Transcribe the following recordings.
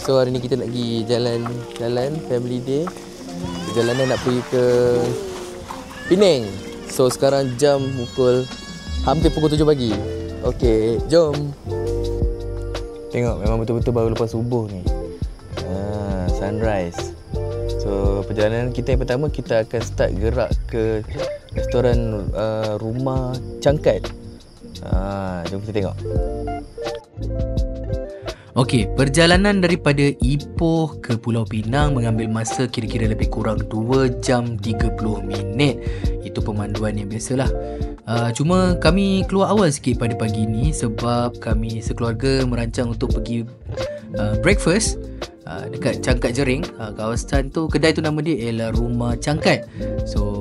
So hari ni kita nak pergi jalan family day. Perjalanan nak pergi ke Penang. So sekarang jam hampir pukul 7 pagi. Okey, jom. Tengok memang betul-betul baru lepas subuh ni. Sunrise. So perjalanan kita yang pertama, kita akan start gerak ke restoran Rumah Cangkat. Jom kita tengok. Okey, perjalanan daripada Ipoh ke Pulau Pinang mengambil masa kira-kira lebih kurang 2 jam 30 minit. Itu pemanduan yang biasalah. Cuma kami keluar awal sikit pada pagi ni sebab kami sekeluarga merancang untuk pergi breakfast dekat Cangkat Jering. Kawasan tu, kedai tu nama dia ialah Rumah Cangkat. So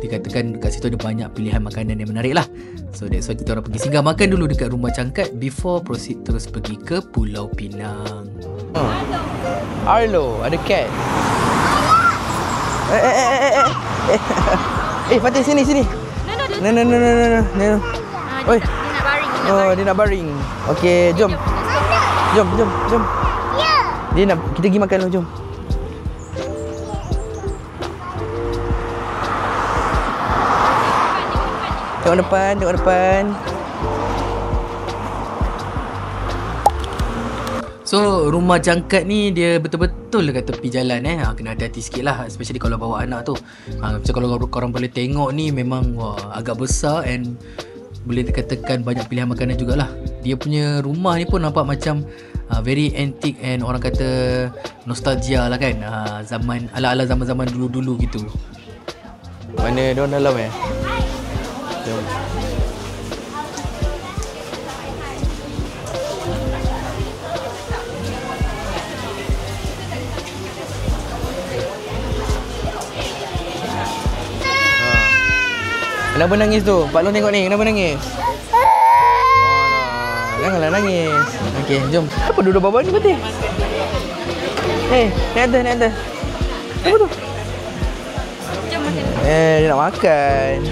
dikatakan dekat situ ada banyak pilihan makanan yang menarik lah. So that's why kita orang pergi singgah makan dulu dekat Rumah Cangkat before proceed terus pergi ke Pulau Pinang. Arlo, ada cat. Fatih sini. No. Oi. Dia nak baring. Okey, jom. Jom. Ya. Kita pergi makan dulu, jom. Tengok depan. So Rumah Cangkat ni dia betul-betul dekat tepi jalan kena hati-hati sikit lah, especially kalau bawa anak tu. Macam kalau korang boleh tengok ni memang agak besar and boleh dikatakan banyak pilihan makanan jugalah. Dia punya rumah ni pun nampak macam very antique and orang kata nostalgia lah kan. Zaman ala-ala zaman-zaman dulu-dulu gitu. Mana dia dalam Kenapa nangis tu? Pak Long tengok ni, kenapa nangis? Janganlah nangis. Okey, jom. Apa duduk bawah ni Fatih? Naik atas. Apa tu? Jom makan. Dia nak makan.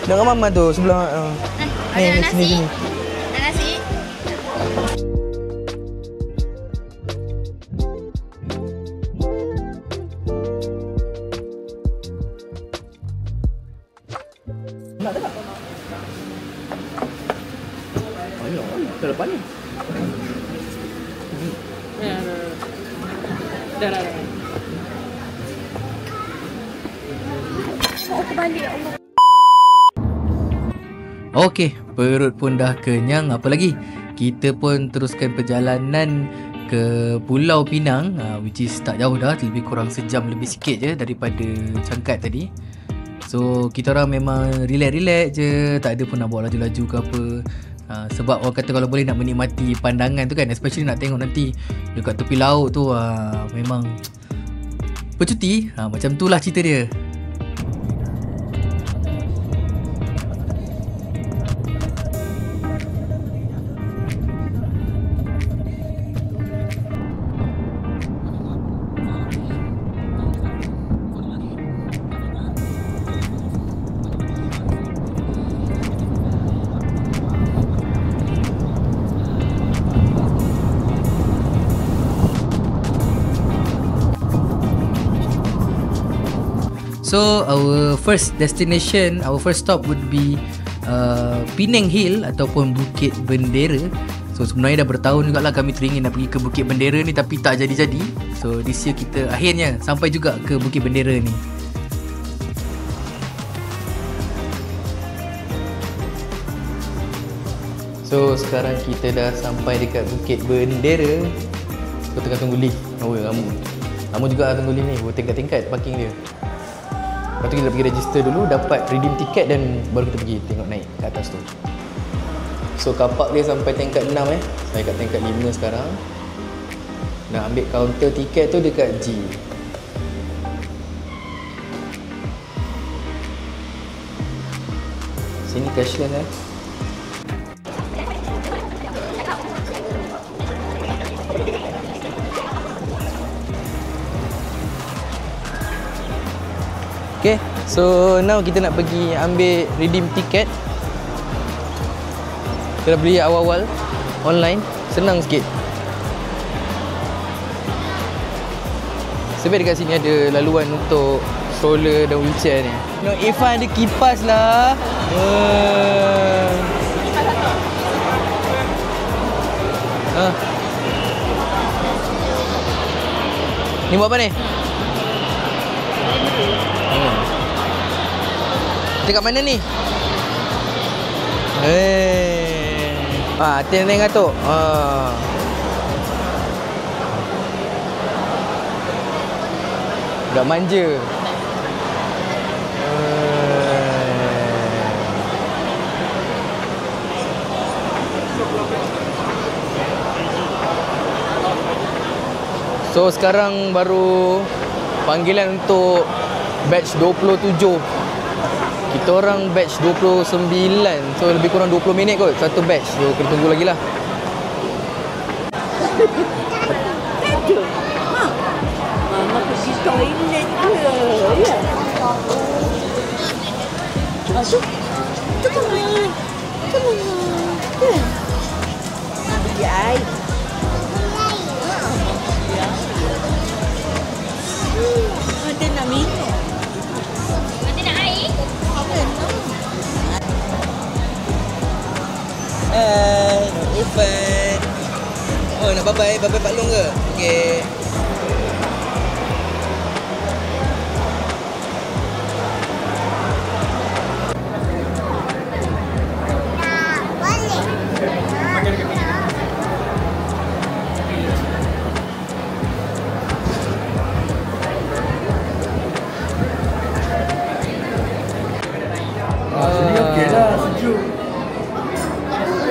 Dengan mama tu sebelah. Ada nasi. Ada nasi. Nak tak? Ke depan ni. Dah. Aku balik Allah. Okey, perut pun dah kenyang. Apa lagi? Kita pun teruskan perjalanan ke Pulau Pinang, which is tak jauh dah, lebih kurang sejam lebih sikit je daripada Cangkat tadi. So kita orang memang relax je, tak ada pun nak bawa laju-laju ke apa. Sebab orang kata kalau boleh nak menikmati pandangan tu kan, especially nak tengok nanti dekat tepi laut tu, memang bercuti. Macam tu lah cerita dia. So our first destination, our first stop would be Penang Hill ataupun Bukit Bendera. So sebenarnya dah bertahun jugalah kami teringin nak pergi ke Bukit Bendera ni, tapi tak jadi-jadi. So this year kita akhirnya sampai juga ke Bukit Bendera ni. So sekarang kita dah sampai dekat Bukit Bendera. So tengah tunggu lift. Lama juga tunggu lift ni, tingkat-tingkat parking dia. Lepas tu kita pergi register dulu, dapat redeem tiket dan baru kita pergi tengok naik ke atas tu. So kapak dia sampai tingkat 6 Saya kat tingkat 5 sekarang. Nak ambil kaunter tiket tu dekat G. Sini cashless Okay, so now kita nak pergi ambil redeem tiket. Kita dah beli awal-awal online, senang sikit. Sebab dekat sini ada laluan untuk stroller dan wheelchair ni. No, Irfan ada kipas lah. Ni buat apa ni? Dekat mana ni? Tengok tu. Dah manja. So sekarang baru panggilan untuk batch 27. Kita orang batch 29. So lebih kurang 20 minit kot satu batch. So kita tunggu lagi lah. Mama pergi toilet ke? Ya. Masuk. Come on. Come on. Beli air. Ada nak minum. Nanti nak air? Irfan. Oh, nak bye-bye? Bye-bye Pak Long ke? Okey.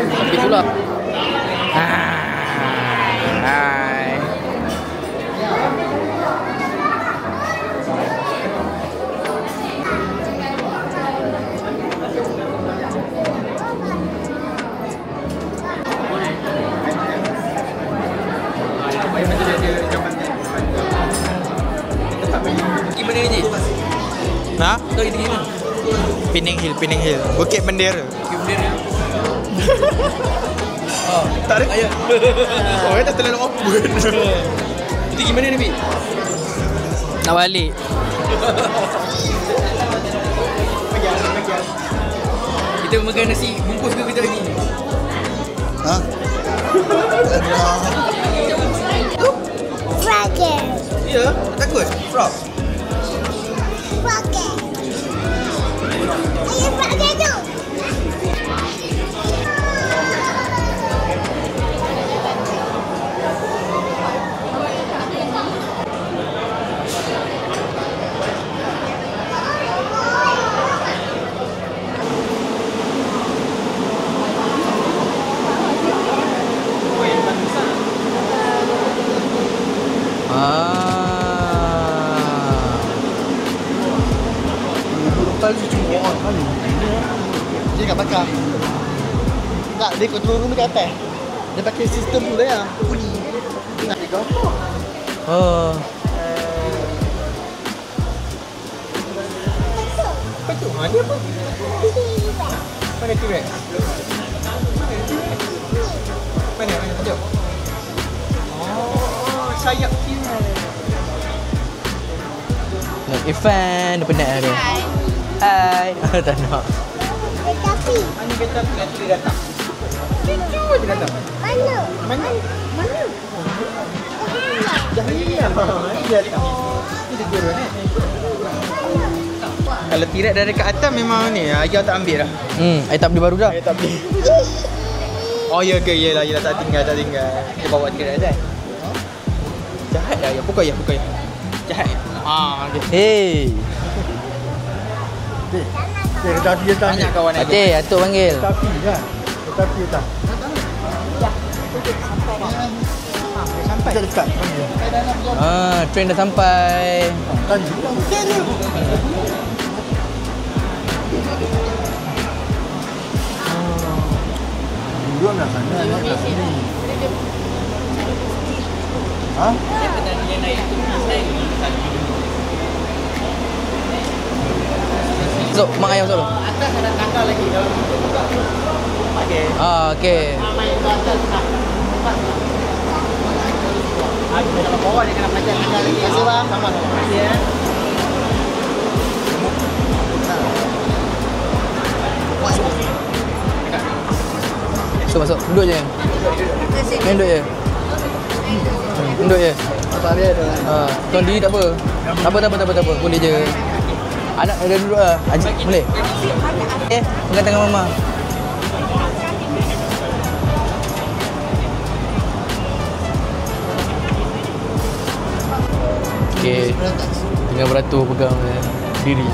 Sampai tu lah. Hai. Gimana ni? Ha? Tahu kita gimana? Penang Hill. Bukit Bendera. Bukit Bendera. Tak ada. Ayah. Oh, dah terlalu open. Itu gimana ni, Bi? Nak balik. Kita makan nasi bungkus ke kita lagi? Ha? Frogger. Ya, takut. Frog. Frogger. Ayo frogger tu. Dia kat belakang. Tak, dia control room dekat atas. Dia pakai sistem tu dah ya. Puli. Nak dia gampang. Betul. Ni apa? Mana T-Rex? Mana? Tunjuk. Oh, sayap T-Rex. Nak Irfan, dah penat dah dia. Hai. Tak nak. Tetapi Mana kata nanti dia datang? Cucu dia datang. mana? Mana? Mana? Dah ni lah. Dia datang. Ini dia turun Kalau tirat dah dekat atas memang ni ayah tak ambil dah. I tak beli baru dah. Ayah tak beli. Oh ya ke? Yelah tak tinggal. Dia bawa tirat atas. Jahat dah ayah. Pukul ayah. Jahat. Okay. Hey. Tetapi dia tak Banyak kawan ayah. Atik, Atuk panggil. Tetapi kan. Tetapi dia tak. Sampai. Kita dekat. Train dah sampai. Tadi. Dua nak sana, nak sini. Ha? Masuk, mak ayam masuk dulu. Atas ada tangga lagi kalau kita buka. Okey. Okey. Main ke atas. Kalau bawa dia kena pajak lagi. Terima kasih bang. Sama. Terima kasih ya. Masuk. Duduk je. Main duduk je. Duduk je. Apa dia tu? Tuan diri tak apa. Tak apa. Boleh je. Anak ada duduk lah. Haji, boleh? Pegang tangan mama. Okey. Tengah beratur pegang diri.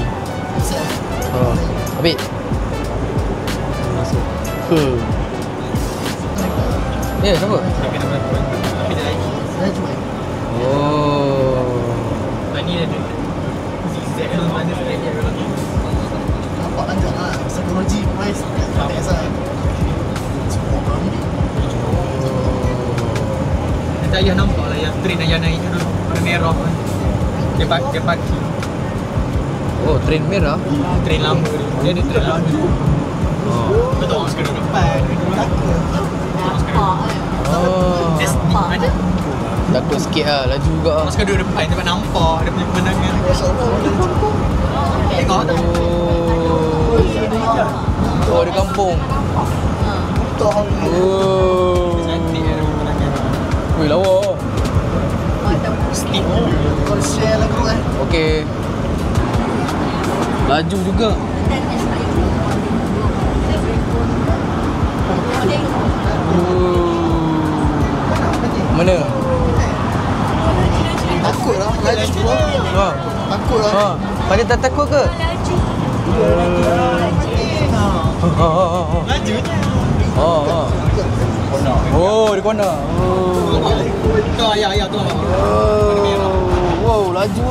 Habis. Masuk. Ya, kenapa? Oh. Ni ada. Zigzag tu mana sekali dia. Nampak lanjut lah. Psikologi wise tak kisah. Nanti ayah nampak lah yang train ayah naik tu dulu. Warna merah kan. Dia parking. Oh, train merah. Train lama dia. Dia ada train lama. Betul orang sekarang depan. Oh. Ada. Takut sikit lah, laju juga lah. Orang sekarang duduk depan dapat nampak dia punya pemandangan. Tengok tak? Oh, di kampung. Oh. Cantik dia pemandangan. Weh, lawa. Steep. Kau share lah kau kan. Okey. Laju juga. Mana? Takut lah. Laju tu. Ha. Takut lah. Ha. Pada tak takut ke? Laju je. Oh, di corner. Tu ayah tu. Wow, laju.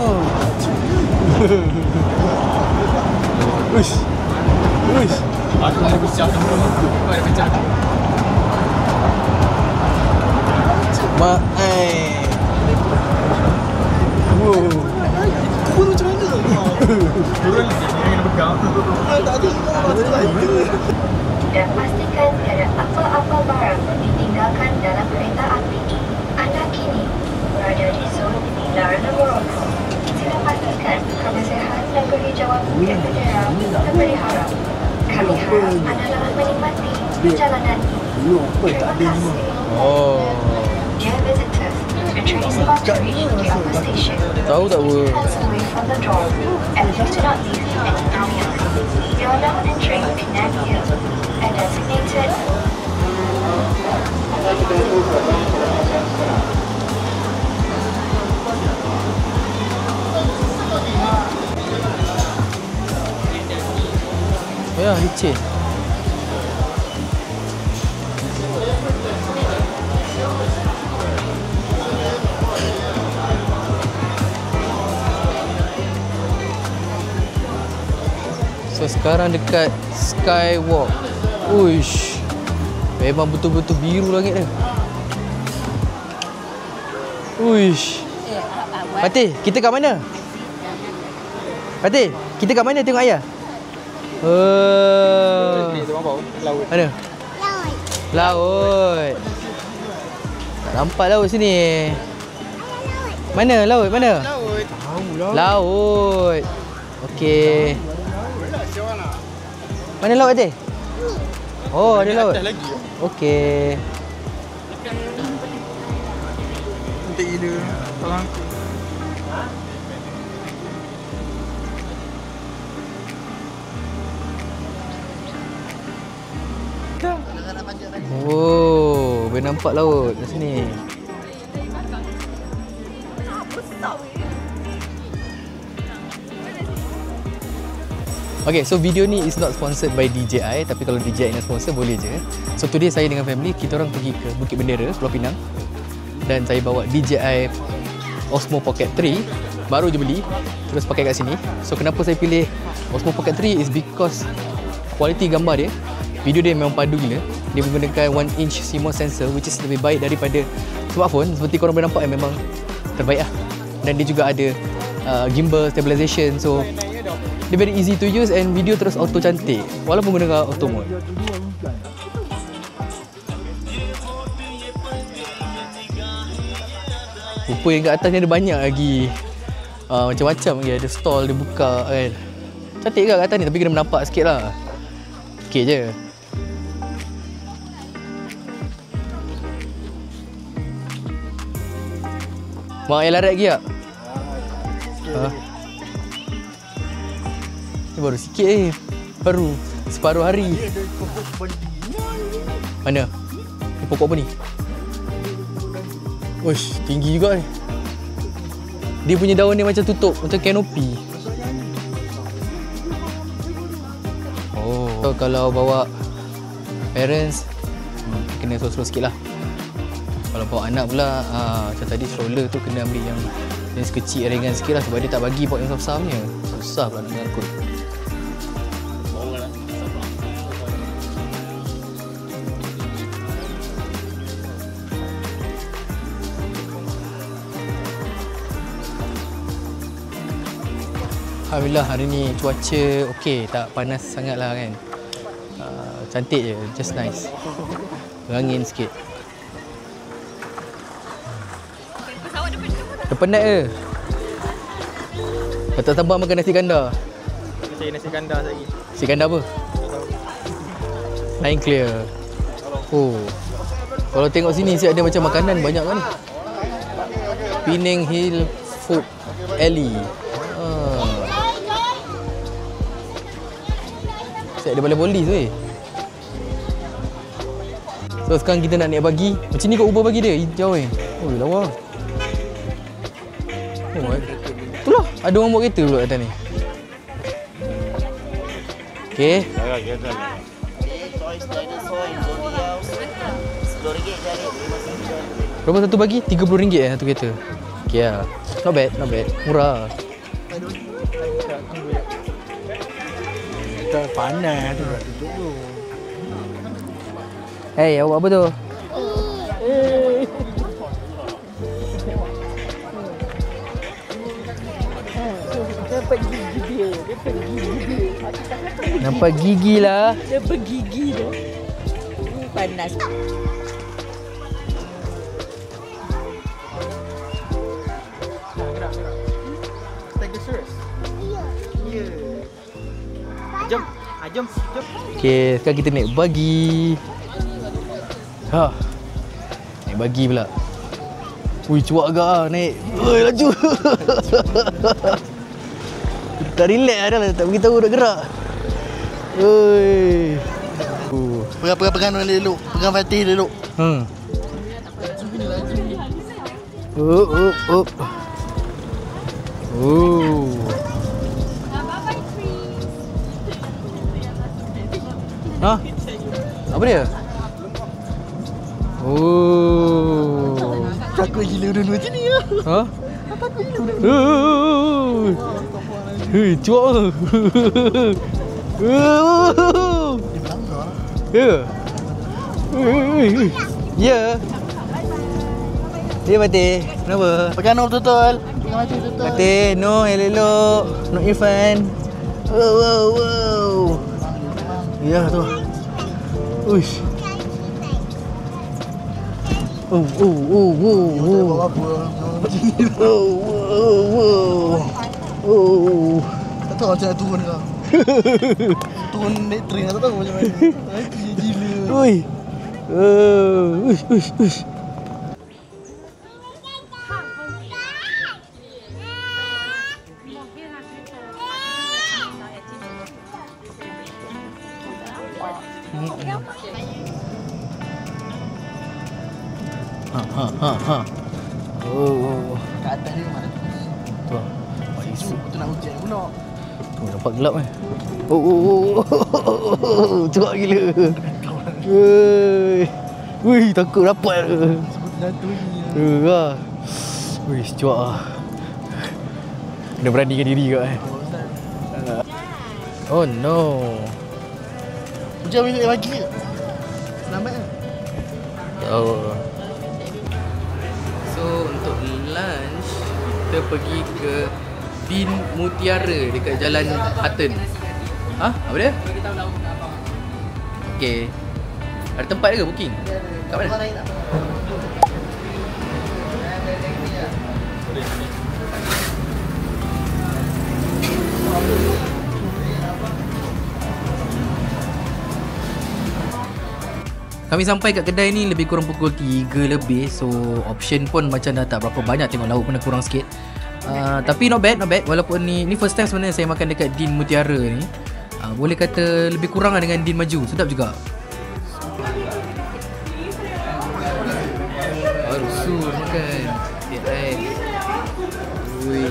Uish. Aku ada pecah tu. Aku ada pecah. Wow. Kau macam mana? Turun dia kena pegang. Tak ada. Dan pastikan tiada apa-apa barang ditinggalkan dalam kereta api. Anda kini berada di zon Larna Morocco. Sila pastikan kebersihan dan kehijauan bukit bendera terpelihara. Kami harap anda dapat menikmati perjalanan ini. Terima kasih. Oh. Dear visitors, the train is about to reach the upper station. Tahu tak apa? Hands away from the door and please do not leave any earlier. You are now entering Penang Hill, a designated Ya, licin. So sekarang dekat Skywalk. Uish. Memang betul-betul biru langit dia. Uish. Fatih, kita kat mana? Fatih, kita kat mana tengok ayah? Laut. Mana? Laut. Tak nampak laut sini. Mana laut? Mana? Laut. Okey. Mana laut Fatih? Oh, ada laut. Ada lagi. Okey. Cantik gila. Tolong aku. Oh, boleh nampak laut kat sini. Okay, so video ni is not sponsored by DJI, tapi kalau DJI nak sponsor boleh je. So today saya dengan family, kita orang pergi ke Bukit Bendera, Pulau Pinang. Dan saya bawa DJI Osmo Pocket 3, baru je beli, terus pakai kat sini. So kenapa saya pilih Osmo Pocket 3 is because kualiti gambar dia, video dia memang padu gila. Dia menggunakan 1-inch CMOS sensor which is lebih baik daripada smartphone. Seperti korang boleh nampak, memang terbaik lah. Dan dia juga ada gimbal stabilization, so dia very easy to use and video terus auto cantik walaupun guna auto mode. Rupa yang kat atas ni ada banyak lagi macam-macam lagi. Ada stall dia buka kan. Cantik ke kat atas ni, tapi kena menampak sikit lah. Sikit je. Mak air larat lagi tak? Ni baru sikit baru separuh hari. Mana? Ni pokok apa ni? Uish, tinggi juga ni. Dia punya daun ni macam tutup, macam kanopi. Oh, so, kalau bawa parents kena slow-slow sikit lah. Kalau bawa anak pula macam tadi stroller tu kena ambil yang jenis kecil, ringan sikit lah, sebab dia tak bagi bawa yang besar punya. Susah pula nak ngangkut. Alhamdulillah hari ni cuaca okey, tak panas sangat lah kan. Cantik je, just nice. Angin sikit. Dah penat ke? Patut tambah makan nasi kandar. Cari nasi kandar lagi. Nasi kandar apa? Line clear. Oh. Kalau tengok sini siap ada macam makanan banyak kan ni. Penang Hill Food Alley. Siap ada balai polis weh. So sekarang kita nak naik bagi. Macam ni kot ubah bagi dia, hijau eh. Oh lawa. Oh, itulah ada orang bawa kereta pula atas ni. Okey. Berapa satu bagi? RM30 satu kereta. Okey lah. Not bad, not bad. Murah. Tak panas tu dah tutup tu. Hey, awak apa tu? Nampak gigi dia. Nampak gigi lah. Nampak gigi dia. Panas. Jom. Jom. Okey, sekarang kita naik bagi. Naik bagi pula. Ui, cuak agak lah naik. Oi, laju. Tak relax dah, tak beritahu nak gerak. Oi. Pegang orang elok. Pegang Fatih dia elok. Oh. Ha? Apa dia? Oh. Takut gila dua-dua macam ni lah. Ha? Takut gila dua-dua. Hei, cuak. Ya. Ya. Ya, Fatih. Kenapa? Pegang no betul-betul. Pegang mati betul-betul. Fatih, no, elok-elok. No Irfan. Wow. Ya tu. Uish. Oh. Bawa apa? Oh. Tak tahu macam nak turun kau. Turun naik train tak tahu macam mana. Lagi gila. Ui. Uish. Ha. Oh. Kat atas dia mana? Tu. Pak Isu. Tu nak hujan pula. Tu nampak gelap kan. Oh. Cuak gila. Wih, takut rapat. Sebut jatuh ni. Ha. Wih, cuak ah. Kena beranikan diri kat Oh no. Hujan minit lagi ke? Selamat kan? Oh. So untuk lunch kita pergi ke Bin Mutiara dekat Jalan Hutton. Apa dia? Okey. Ada tempat ke booking? Kat mana? Kami sampai kat kedai ni lebih kurang pukul 3 lebih. So option pun macam dah tak berapa banyak. Tengok lauk pun dah kurang sikit. Tapi not bad. Walaupun ni first time sebenarnya saya makan dekat Din Mutiara ni. Boleh kata lebih kurang lah dengan Din Maju. Sedap juga. Rusuh makan. Ui.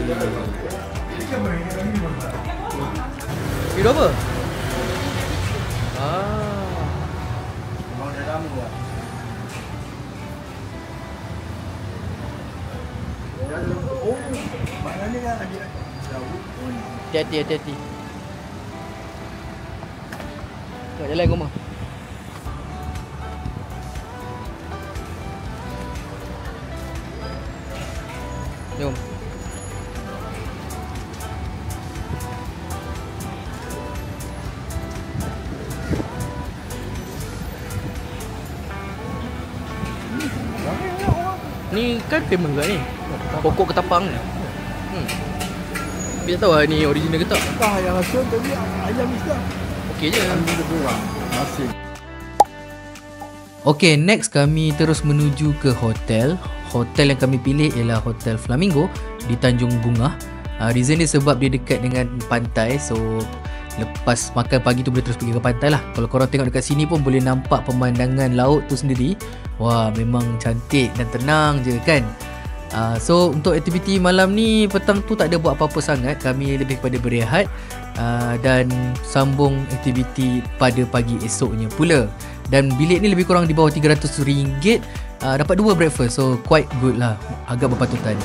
Video apa? Hati-hati. Tengok jalan kau mah. Jom. Ni kan famous ke ni? Pokok ketapang ni. Tapi tak tahu lah ni original ke tak. Tak yang rasa tapi ayam ni sedap. Okey je. Ambil dia kurang. Asin. Okay, next kami terus menuju ke hotel. Hotel yang kami pilih ialah Hotel Flamingo di Tanjung Bungah. Reason dia sebab dia dekat dengan pantai. So lepas makan pagi tu boleh terus pergi ke pantai lah. Kalau korang tengok dekat sini pun boleh nampak pemandangan laut tu sendiri. Wah, memang cantik dan tenang je kan. So untuk aktiviti malam ni, petang tu tak ada buat apa-apa sangat. Kami lebih kepada berehat dan sambung aktiviti pada pagi esoknya pula. Dan bilik ni lebih kurang di bawah RM300. Dapat 2 breakfast, so quite good lah. Agak berpatutan.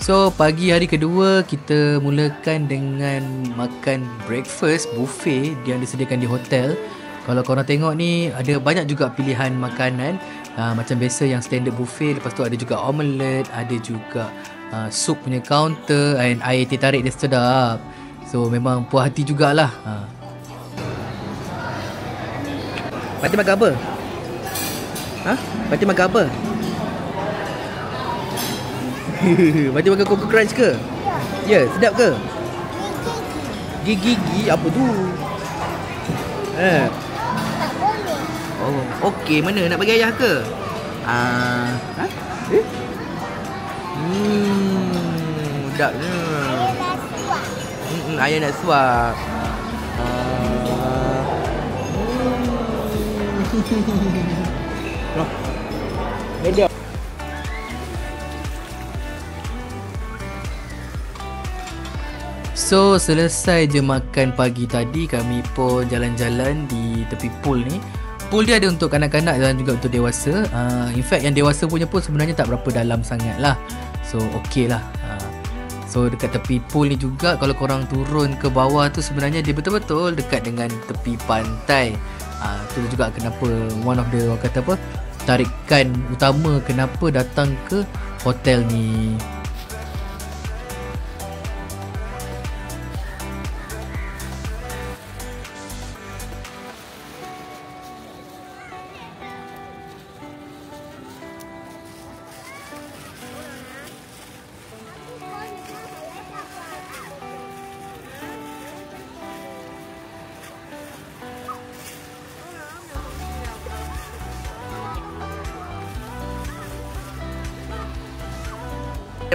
So pagi hari kedua kita mulakan dengan makan breakfast buffet yang disediakan di hotel. Kalau korang tengok ni ada banyak juga pilihan makanan. Macam biasa yang standard buffet. Lepas tu ada juga omelette, ada juga sup punya counter, and air teh tarik dia sedap. So memang puas hati jugalah. Pati makan apa? Pati makan apa? Pati makan Coco Crunch ke? Ya, sedap ke? Gigi apa tu? Tak boleh. Oh, okey, mana nak bagi ayah ke? Sedapnya. Ayah nak suap. Beda. So selesai je makan pagi tadi, kami pun jalan-jalan di tepi pool ni. Pool dia ada untuk kanak-kanak dan juga untuk dewasa. In fact yang dewasa punya pun sebenarnya tak berapa dalam sangat lah. So okey lah. So dekat tepi pool ni juga, kalau korang turun ke bawah tu sebenarnya dia betul-betul dekat dengan tepi pantai. Tu juga kenapa one of the, orang kata apa, tarikan utama kenapa datang ke hotel ni.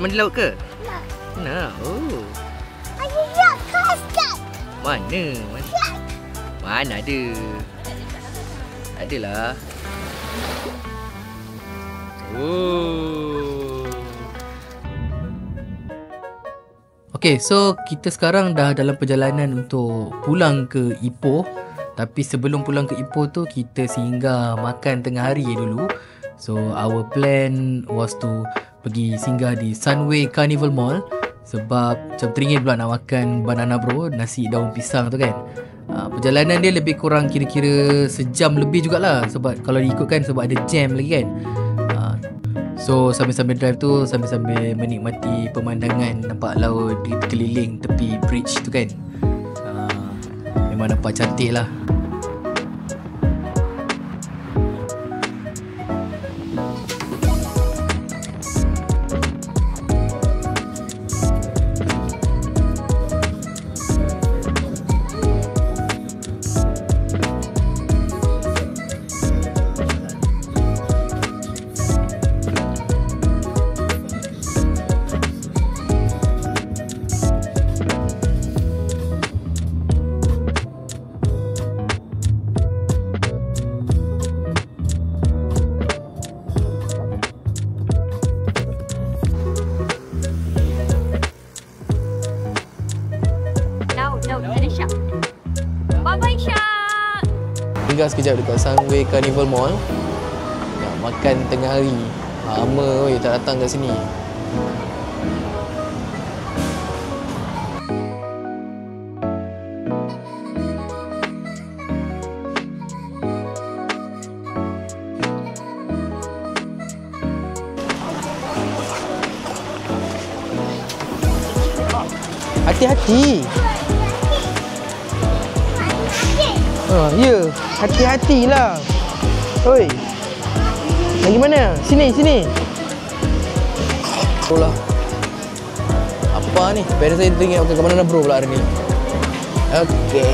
Mandi laut ke? Mana? Oh. Ada yak kaskat. Mana? Mana ada? Adalah. Oh. Okay, so kita sekarang dah dalam perjalanan untuk pulang ke Ipoh. Tapi sebelum pulang ke Ipoh tu, kita singgah makan tengah hari dulu. So our plan was to pergi singgah di Sunway Carnival Mall. Sebab macam teringin pula nak makan banana bro, nasi daun pisang tu kan. Perjalanan dia lebih kurang kira-kira sejam lebih jugalah. Sebab kalau diikutkan sebab ada jam lagi kan. So sambil-sambil drive tu, sambil-sambil menikmati pemandangan, nampak laut di keliling tepi bridge tu kan. Memang nampak cantik lah. Tinggal sekejap dekat Sunway Carnival Mall. Nak makan tengah hari. Lama tak datang kat sini. Hati-hati. Ya, hati-hatilah. Oi. Lagi mana? Sini, sini. Itulah. Apa ni? Biar saya tengok ke mana bro pula hari ni. Okey.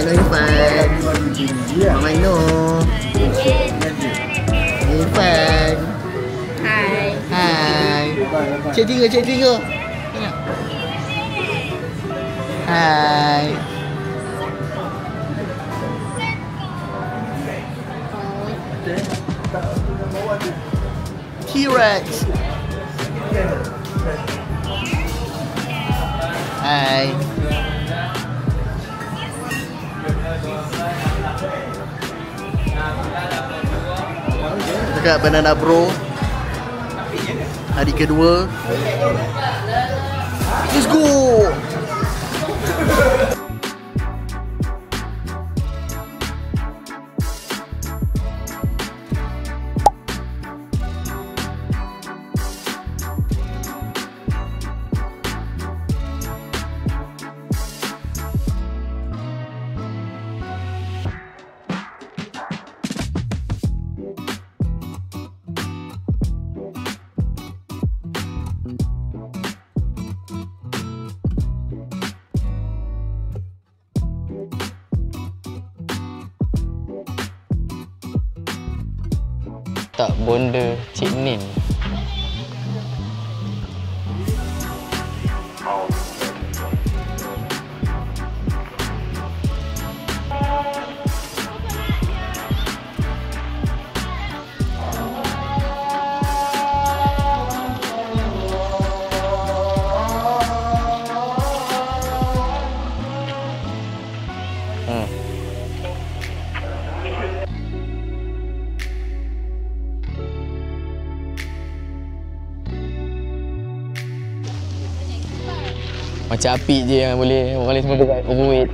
Hello Irfan. Mama Ino. Irfan. Hai. Hai. Cik Tiga. Hai. T-Rex. Hai. Dekat Banana Bro hari kedua. Let's go. Tak bonda Cik Nin. Macam apik je yang boleh orang lain semua berat overweight.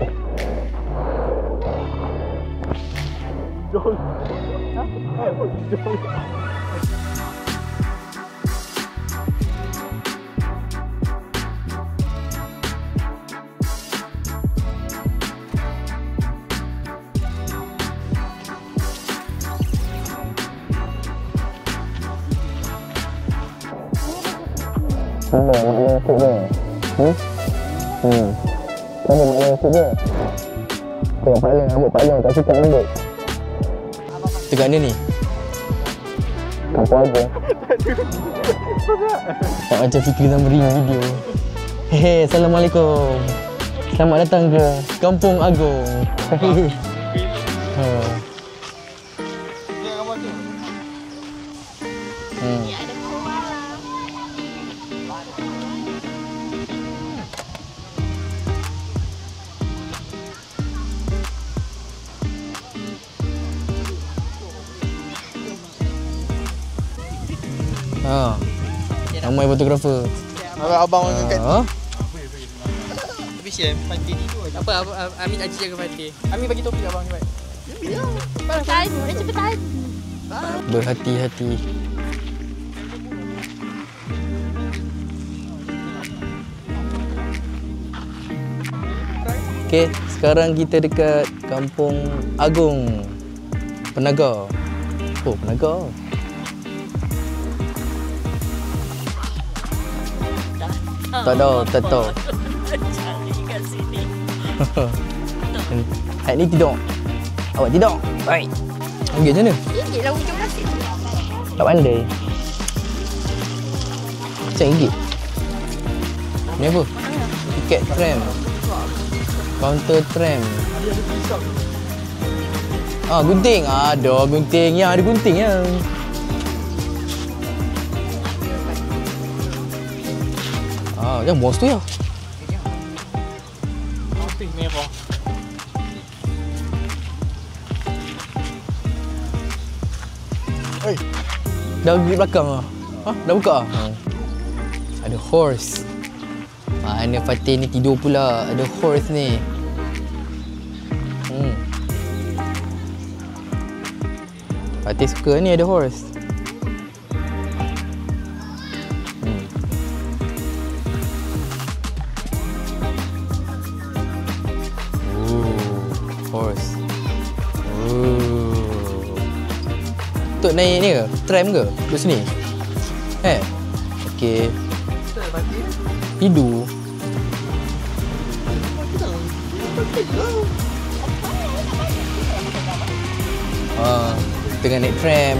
Kamu makna maksud dia? Tengok pala, rambut pala tak suka rambut. Tegak dia ni. Apa aja? Tak macam Fikri Zamri video. Hehe, Assalamualaikum. Selamat datang ke Kampung Agong. Ramai fotografer. Abang kat Tapi siap Fatih ni tu Apa Amin Aji jaga Fatih. Amin bagi topi abang cepat. Cepetan. Berhati-hati. Okay, sekarang kita dekat Kampung Agong Penaga. Oh, Penaga. Tak tahu. Cari kat sini. Hai ni tidur. Awak tidur. Baik. Pergi macam mana? Gigit lah hujung nasi. Tak pandai. Macam gigit. Ni apa? Tiket tram. Counter tram. Gunting. Ada gunting. Ya, ada gunting ya. Yang bos tu ya. Fatih merah. Dah pergi belakang lah. Dah buka lah? Ada horse. Mana Fatih ni tidur pula. Ada horse ni. Fatih suka ni ada horse. Horse. Untuk naik ni ke? Tram ke? Duduk sini? Okey. Tidur. Tengah naik tram.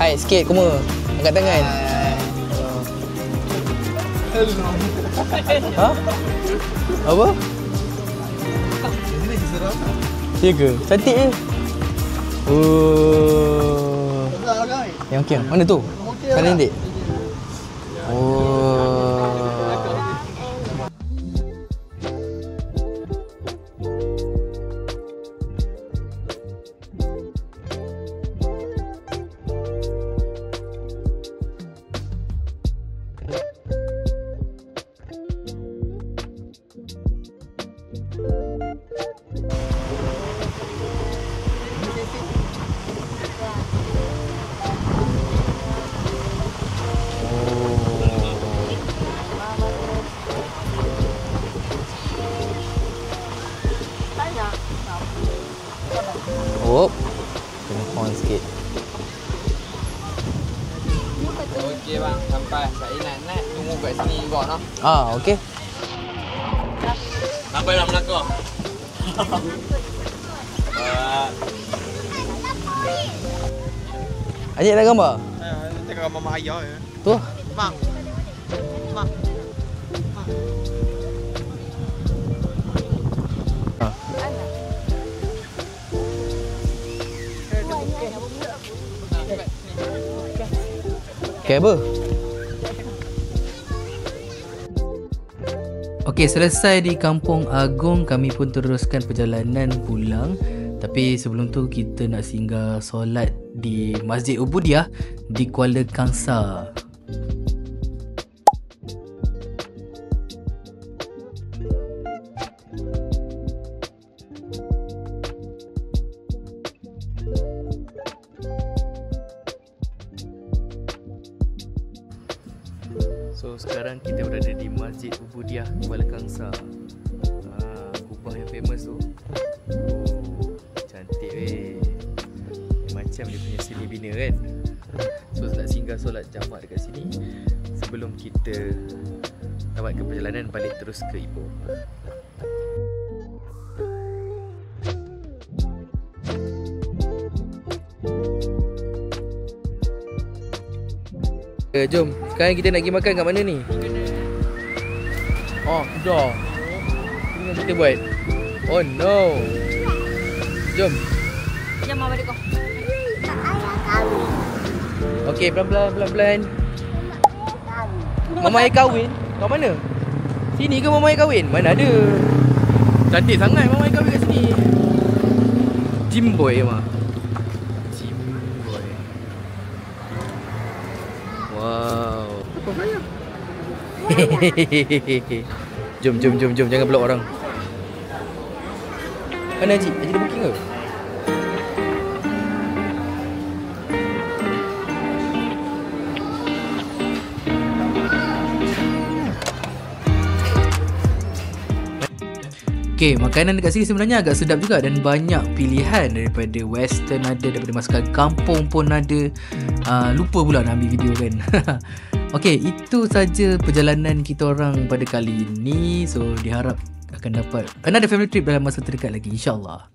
Hai sikit semua. Angkat tangan. Apa? Ya ke? Cantik je. Yang okey. Mana tu? Paling dik. Kena horn sikit. Okey bang, sampai. Saya nak tunggu kat sini juga noh. Okey. Sampai dalam Melaka. Adik dah gambar? Tengok gambar mak ayah ya. Tu lah. Mak. Okay, apa? Okey, selesai di Kampung Agong, kami pun teruskan perjalanan pulang. Tapi sebelum tu kita nak singgah solat di Masjid Ubudiah di Kuala Kangsar. So sekarang kita berada di Masjid Ubudiah Kuala Kangsar. Kubah yang famous tu. Cantik macam dia punya sili bina kan. So nak singgah solat jamak dekat sini sebelum kita tamatkan perjalanan balik terus ke Ipoh. Jom, sekarang kita nak pergi makan kat mana ni? Dah. Ini yang kita buat. Oh no. Jom. Jom balik kau. Okey, pelan-pelan. Mama ayah kahwin? Kat mana? Sini ke mama ayah kahwin? Mana ada. Cantik sangat mama ayah kahwin kat sini. Jimboy mah. Jom. Jangan block orang. Mana Haji? Haji dah booking ke? Okay, makanan dekat sini sebenarnya agak sedap juga dan banyak pilihan. Daripada western ada, daripada masakan kampung pun ada. Lupa pula nak ambil video kan. Okay, itu saja perjalanan kita orang pada kali ini. So, diharap akan dapat another family trip dalam masa terdekat lagi, insyaAllah.